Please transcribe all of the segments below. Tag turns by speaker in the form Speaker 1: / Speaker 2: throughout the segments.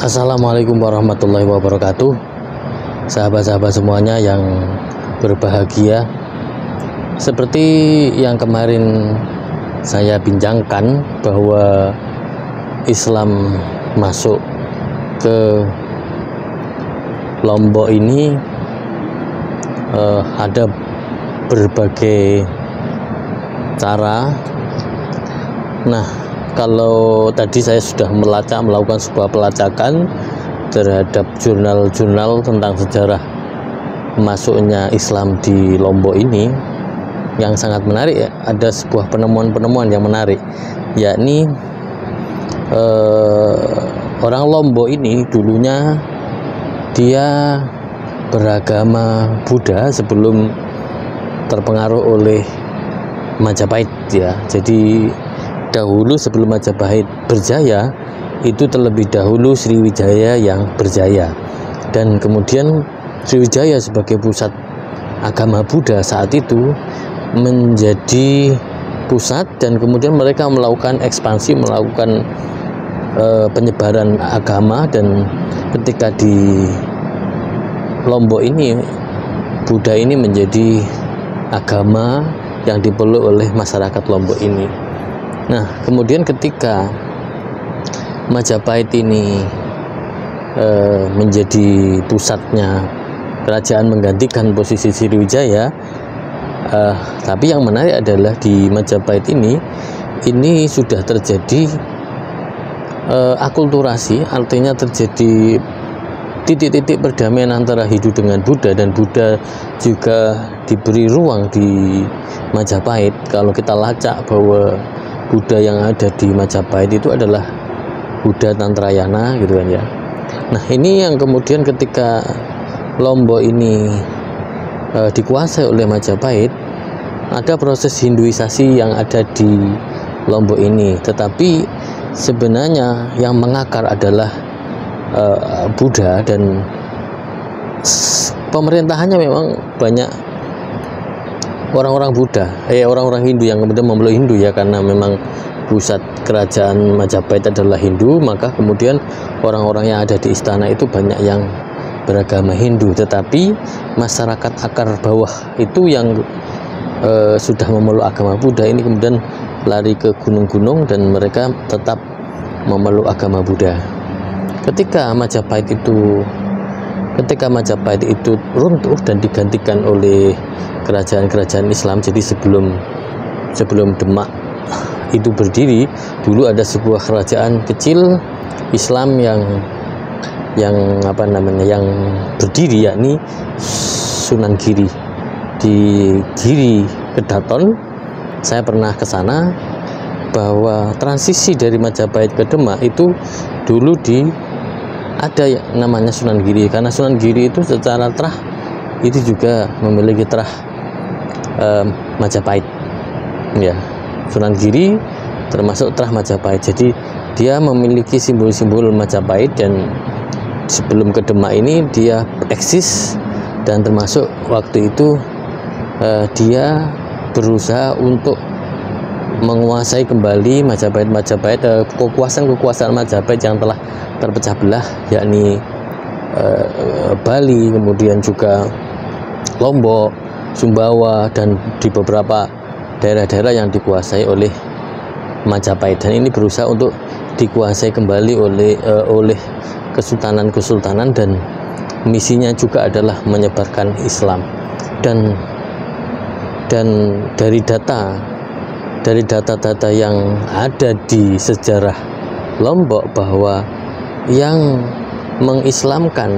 Speaker 1: Assalamualaikum warahmatullahi wabarakatuh. Sahabat-sahabat semuanya yang berbahagia, seperti yang kemarin saya bincangkan bahwa Islam masuk ke Lombok ini ada berbagai cara. Nah, kalau tadi saya sudah melakukan sebuah pelacakan terhadap jurnal-jurnal tentang sejarah masuknya Islam di Lombok ini, yang sangat menarik ya. Ada sebuah penemuan-penemuan yang menarik, yakni orang Lombok ini dulunya dia beragama Buddha sebelum terpengaruh oleh Majapahit ya. Jadi dahulu sebelum Majapahit berjaya, itu terlebih dahulu Sriwijaya yang berjaya, dan kemudian Sriwijaya sebagai pusat agama Buddha saat itu menjadi pusat, dan kemudian mereka melakukan ekspansi, melakukan penyebaran agama. Dan ketika di Lombok ini, Buddha ini menjadi agama yang dipeluk oleh masyarakat Lombok ini. Nah, kemudian ketika Majapahit ini menjadi pusatnya kerajaan menggantikan posisi Sriwijaya, tapi yang menarik adalah di Majapahit ini sudah terjadi akulturasi, artinya terjadi titik-titik perdamaian antara Hindu dengan Buddha, dan Buddha juga diberi ruang di Majapahit. Kalau kita lacak bahwa Buddha yang ada di Majapahit itu adalah Buddha Tantrayana gitu kan ya. Nah, ini yang kemudian ketika Lombok ini dikuasai oleh Majapahit, ada proses Hinduisasi yang ada di Lombok ini, tetapi sebenarnya yang mengakar adalah Buddha, dan pemerintahannya memang banyak orang-orang Buddha, orang-orang Hindu yang kemudian memeluk Hindu ya, karena memang pusat kerajaan Majapahit adalah Hindu, maka kemudian orang-orang yang ada di istana itu banyak yang beragama Hindu, tetapi masyarakat akar bawah itu yang sudah memeluk agama Buddha ini kemudian lari ke gunung-gunung dan mereka tetap memeluk agama Buddha. Ketika Majapahit itu runtuh dan digantikan oleh kerajaan-kerajaan Islam, jadi sebelum Demak itu berdiri, dulu ada sebuah kerajaan kecil Islam yang berdiri, yakni Sunan Giri di Giri Kedaton. Saya pernah ke sana, bahwa transisi dari Majapahit ke Demak itu dulu ada namanya Sunan Giri, karena Sunan Giri itu secara terah itu juga memiliki terah Majapahit ya. Sunan Giri termasuk terah Majapahit, jadi dia memiliki simbol-simbol Majapahit, dan sebelum ke Demak ini dia eksis, dan termasuk waktu itu dia berusaha untuk menguasai kembali Majapahit, kekuasaan Majapahit yang telah terpecah belah, yakni Bali, kemudian juga Lombok, Sumbawa, dan di beberapa daerah-daerah yang dikuasai oleh Majapahit, dan ini berusaha untuk dikuasai kembali oleh kesultanan, dan misinya juga adalah menyebarkan Islam. Dan dari data-data yang ada di sejarah Lombok, bahwa yang mengislamkan,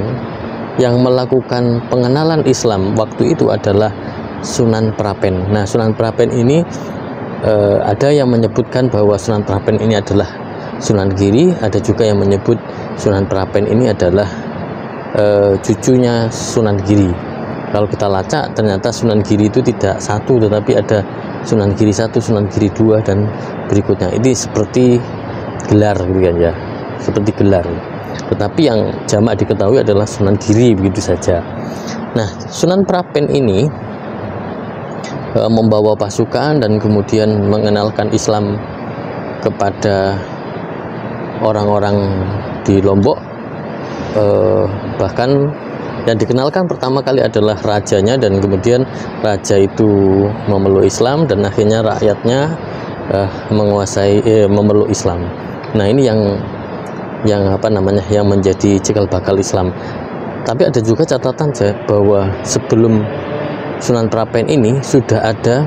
Speaker 1: yang melakukan pengenalan Islam waktu itu adalah Sunan Prapen. Nah, Sunan Prapen ini ada yang menyebutkan bahwa Sunan Prapen ini adalah Sunan Giri, ada juga yang menyebut Sunan Prapen ini adalah cucunya Sunan Giri. Kalau kita lacak, ternyata Sunan Giri itu tidak satu, tetapi ada Sunan Giri 1, Sunan Giri 2, dan berikutnya. Ini seperti gelar gitu kan ya, seperti gelar. Tetapi yang jamak diketahui adalah Sunan Giri, begitu saja. Nah, Sunan Prapen ini membawa pasukan dan kemudian mengenalkan Islam kepada orang-orang di Lombok, bahkan yang dikenalkan pertama kali adalah rajanya, dan kemudian raja itu memeluk Islam dan akhirnya rakyatnya memeluk Islam. Nah, ini yang menjadi cikal bakal Islam. Tapi ada juga catatan bahwa sebelum Sunan Prapen ini sudah ada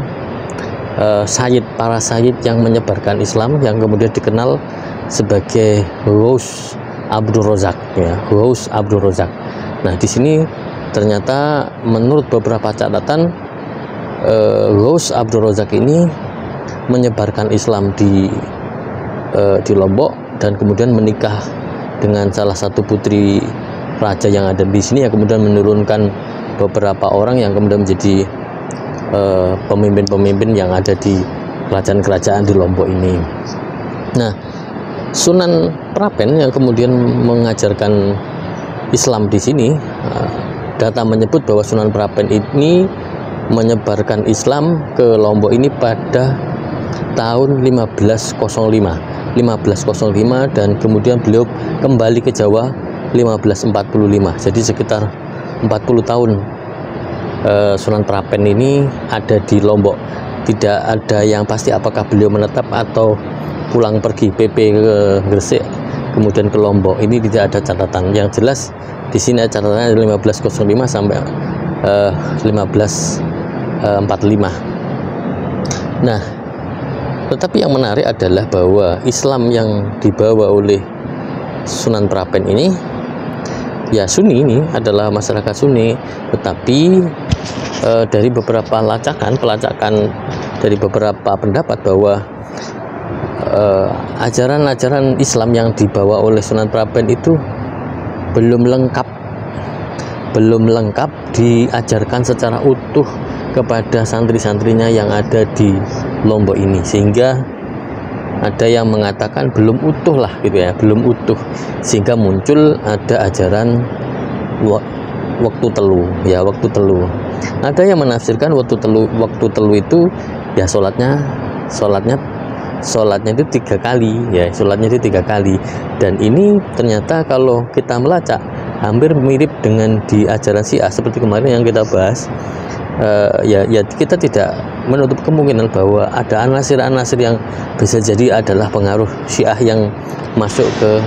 Speaker 1: para sayyid yang menyebarkan Islam, yang kemudian dikenal sebagai Ghaus Abdul Razak, ya, Ghaus Abdul Razak. Nah, di sini ternyata menurut beberapa catatan Ghaus Abdul Razak ini menyebarkan Islam di Lombok, dan kemudian menikah dengan salah satu putri raja yang ada di sini, yang kemudian menurunkan beberapa orang yang kemudian menjadi pemimpin-pemimpin yang ada di kerajaan-kerajaan di Lombok ini. Nah, Sunan Prapen yang kemudian mengajarkan Islam di sini, data menyebut bahwa Sunan Prapen ini menyebarkan Islam ke Lombok ini pada tahun 1505, dan kemudian beliau kembali ke Jawa 1545. Jadi sekitar 40 tahun Sunan Prapen ini ada di Lombok. Tidak ada yang pasti apakah beliau menetap atau pulang pergi PP ke Gresik kemudian ke Lombok. Ini tidak ada catatan. Yang jelas di sini catatannya 1505 sampai 1545. Nah, tetapi yang menarik adalah bahwa Islam yang dibawa oleh Sunan Prapen ini, ya Sunni, ini adalah masyarakat Sunni, tetapi dari beberapa pelacakan dari beberapa pendapat bahwa ajaran-ajaran Islam yang dibawa oleh Sunan Prapen itu belum lengkap diajarkan secara utuh kepada santri-santrinya yang ada di Lombok ini, sehingga ada yang mengatakan belum utuh lah gitu ya, belum utuh, sehingga muncul ada ajaran waktu telu, ya, waktu telu. Ada yang menafsirkan waktu telu itu ya sholatnya itu 3 kali, ya, sholatnya itu 3 kali. Dan ini ternyata kalau kita melacak hampir mirip dengan di ajaran Syiah seperti kemarin yang kita bahas. Ya kita tidak menutup kemungkinan bahwa ada anasir-anasir yang bisa jadi adalah pengaruh Syiah yang masuk ke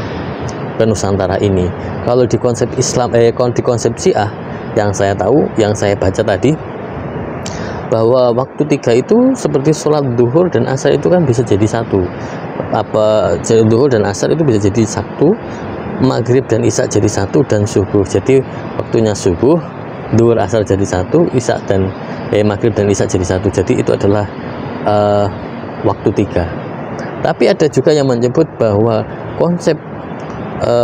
Speaker 1: Nusantara ini. Kalau di konsep Islam, di konsep Syiah yang saya tahu, yang saya baca tadi, bahwa waktu 3 itu seperti sholat duhur dan asar itu kan bisa jadi satu. Duhur dan asar itu bisa jadi satu, maghrib dan isya jadi satu, dan subuh. Jadi waktunya subuh, duhur, asar jadi satu, isya dan maghrib dan isya jadi satu. Jadi itu adalah waktu 3. Tapi ada juga yang menyebut bahwa konsep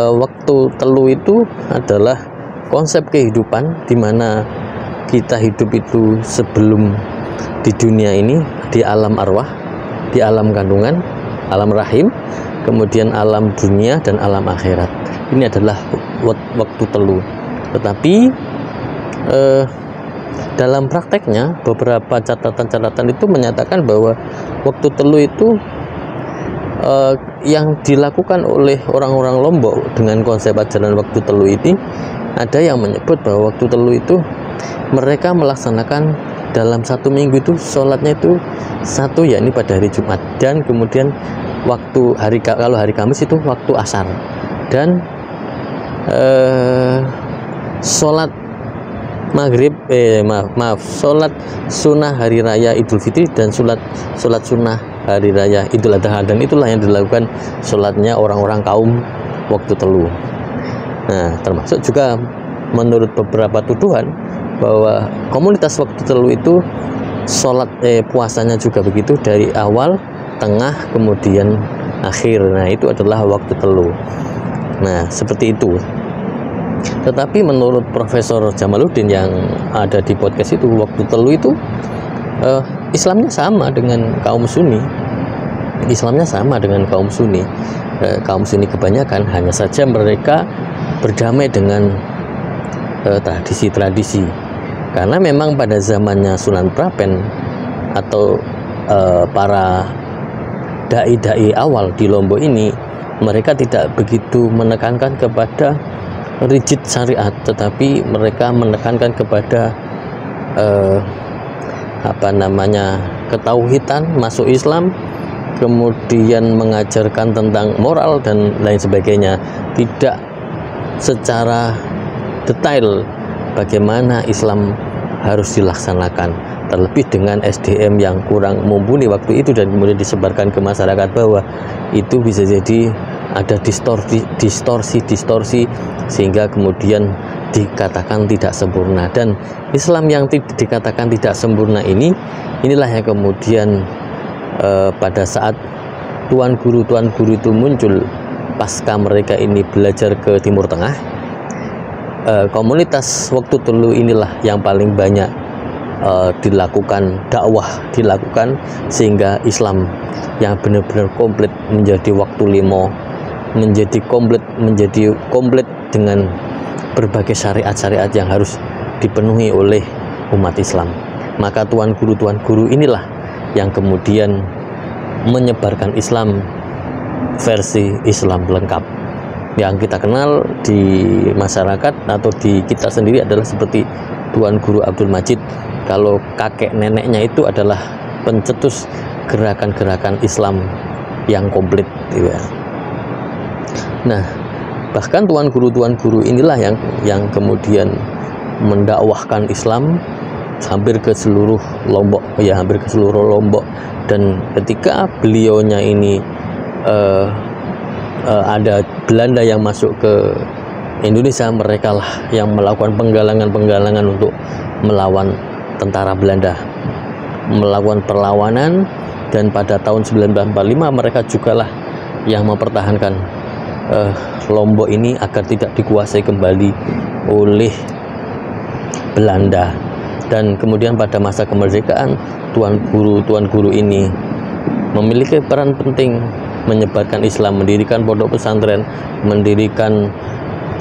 Speaker 1: waktu telu itu adalah konsep kehidupan, di mana kita hidup itu sebelum di dunia ini, di alam arwah, di alam kandungan, alam rahim, kemudian alam dunia dan alam akhirat. Ini adalah waktu telu. Tetapi dalam prakteknya beberapa catatan-catatan itu menyatakan bahwa waktu telu itu yang dilakukan oleh orang-orang Lombok dengan konsep ajaran waktu telu ini, ada yang menyebut bahwa waktu telu itu mereka melaksanakan dalam 1 minggu itu sholatnya itu satu, yakni pada hari Jumat, dan kemudian kalau hari Kamis itu waktu asar, dan sholat maghrib sholat sunnah hari raya Idul Fitri dan sholat sunnah hari raya Idul Adha, dan itulah yang dilakukan sholatnya orang-orang kaum waktu telu. Nah, termasuk juga menurut beberapa tuduhan bahwa komunitas waktu telu itu sholat puasanya juga begitu, dari awal, tengah, kemudian akhir. Nah, itu adalah waktu telu. Nah, seperti itu. Tetapi menurut Profesor Jamaluddin yang ada di podcast itu, waktu telu itu Islamnya sama dengan kaum Sunni. Islamnya sama dengan kaum Sunni. Kaum Sunni kebanyakan, hanya saja mereka berdamai dengan tradisi-tradisi. Karena memang pada zamannya Sunan Prapen atau para dai-dai awal di Lombok ini, mereka tidak begitu menekankan kepada rigid syariat, tetapi mereka menekankan kepada ketauhidan, masuk Islam, kemudian mengajarkan tentang moral dan lain sebagainya, tidak secara detail bagaimana Islam harus dilaksanakan, terlebih dengan SDM yang kurang mumpuni waktu itu, dan kemudian disebarkan ke masyarakat bawah. Itu bisa jadi ada distorsi sehingga kemudian dikatakan tidak sempurna. Dan Islam yang dikatakan tidak sempurna inilah yang kemudian pada saat tuan guru itu muncul pasca mereka ini belajar ke Timur Tengah, komunitas waktu dulu inilah yang paling banyak dilakukan sehingga Islam yang benar-benar komplit menjadi waktu limo, menjadi komplit dengan berbagai syariat-syariat yang harus dipenuhi oleh umat Islam. Maka tuan guru inilah yang kemudian menyebarkan Islam versi Islam lengkap. Yang kita kenal di masyarakat atau di kita sendiri adalah seperti Tuan Guru Abdul Majid. Kalau kakek neneknya itu adalah pencetus gerakan-gerakan Islam yang komplit, ya. Nah, bahkan tuan guru inilah yang kemudian mendakwahkan Islam hampir ke seluruh Lombok, dan ketika beliaunya ini ada Belanda yang masuk ke Indonesia, mereka lah yang melakukan penggalangan untuk melawan tentara Belanda, melakukan perlawanan. Dan pada tahun 1945 mereka jugalah yang mempertahankan Lombok ini agar tidak dikuasai kembali oleh Belanda. Dan kemudian pada masa kemerdekaan, tuan guru ini memiliki peran penting menyebarkan Islam, mendirikan pondok pesantren, mendirikan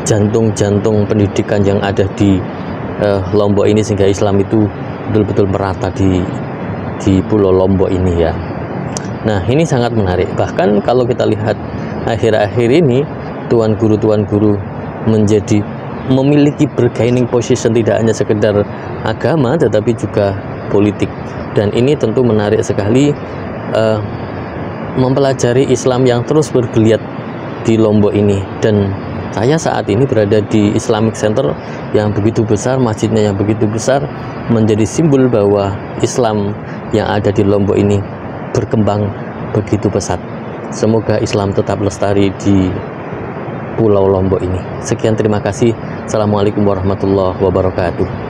Speaker 1: jantung pendidikan yang ada di Lombok ini, sehingga Islam itu betul-betul merata di Pulau Lombok ini, ya. Nah, ini sangat menarik. Bahkan kalau kita lihat akhir-akhir ini, tuan guru memiliki bargaining position, tidak hanya sekedar agama tetapi juga politik. Dan ini tentu menarik sekali, mempelajari Islam yang terus bergeliat di Lombok ini. Dan saya saat ini berada di Islamic Center yang begitu besar, masjidnya yang begitu besar, menjadi simbol bahwa Islam yang ada di Lombok ini berkembang begitu pesat. Semoga Islam tetap lestari di Pulau Lombok ini. Sekian, terima kasih. Assalamualaikum warahmatullahi wabarakatuh.